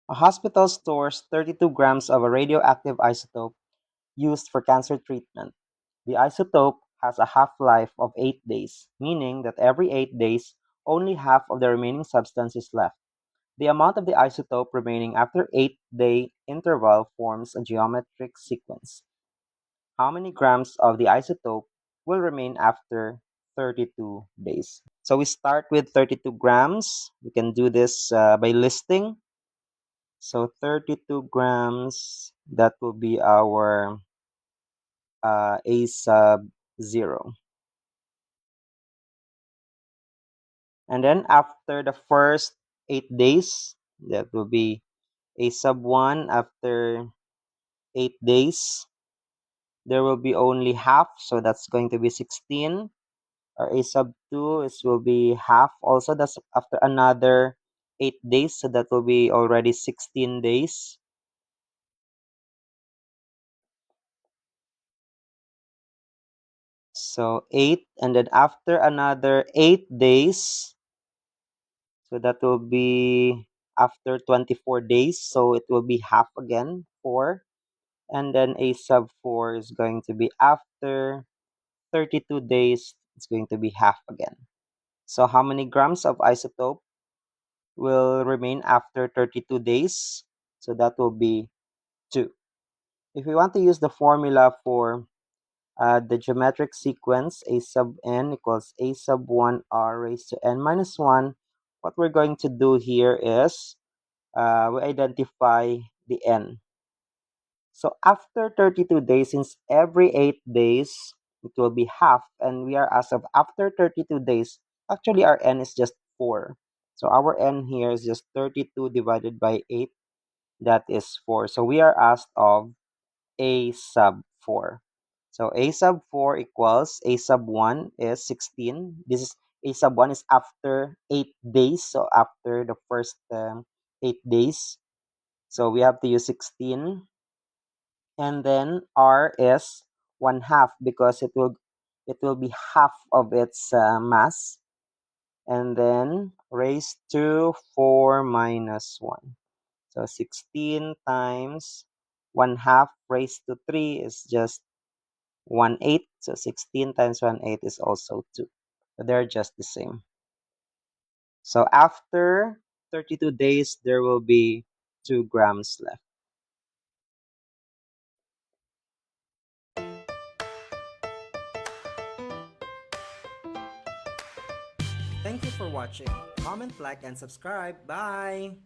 A hospital stores 32 grams of a radioactive isotope used for cancer treatment. The isotope has a half-life of 8 days, meaning that every 8 days, only half of the remaining substance is left. The amount of the isotope remaining after 8-day interval forms a geometric sequence. How many grams of the isotope will remain after 32 days? So we start with 32 grams. We can do this by listing. So 32 grams, that will be our A sub 0. And then after the first 8 days, that will be A sub 1 after 8 days. There will be only half, so that's going to be 16. Or A sub 2 is will be half also. That's after another 8 days, so that will be already 16 days. So 8, and then after another 8 days, so that will be after 24 days, so it will be half again, 4. And then A sub 4 is going to be after 32 days, it's going to be half again. So how many grams of isotope will remain after 32 days? So that will be 2. If we want to use the formula for the geometric sequence, A sub n equals A sub 1 r raised to n minus 1, what we're going to do here is we identify the n. So after 32 days, since every 8 days, it will be half, and we are as of after 32 days, actually our n is just 4. So our n here is just 32 divided by 8, that is 4. So we are asked of A sub 4. So A sub 4 equals A sub 1 is 16. This is A sub 1 is after 8 days, so after the first 8 days. So we have to use 16. And then R is 1/2 because it will be half of its mass. And then raised to 4 minus 1. So 16 times 1/2 raised to 3 is just 1/8. So 16 times 1/8 is also 2. So they're just the same. So after 32 days, there will be 2 grams left. Thank you for watching. Comment, like, and subscribe. Bye!